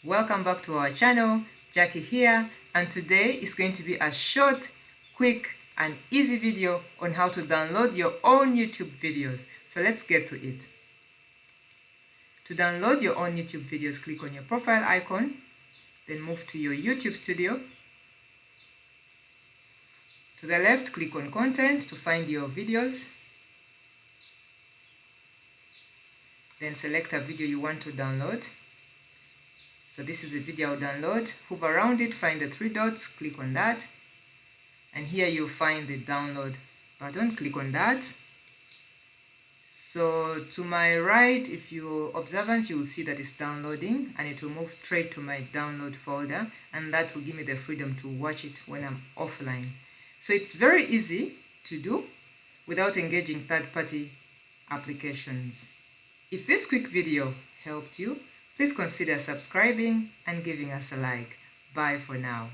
Welcome back to our channel. Jackie here, and today is going to be a short, quick and easy video on how to download your own YouTube videos. So let's get to it. To download your own YouTube videos, click on your profile icon, then move to your YouTube studio. To the left, click on content to find your videos. Then select a video you want to download. So this is the video I'll download. Hover around it, find the three dots, click on that. And here you'll find the download button, click on that. So to my right, if you're observant, you will see that it's downloading and it will move straight to my download folder, and that will give me the freedom to watch it when I'm offline. So it's very easy to do without engaging third-party applications. If this quick video helped you, please consider subscribing and giving us a like. Bye for now.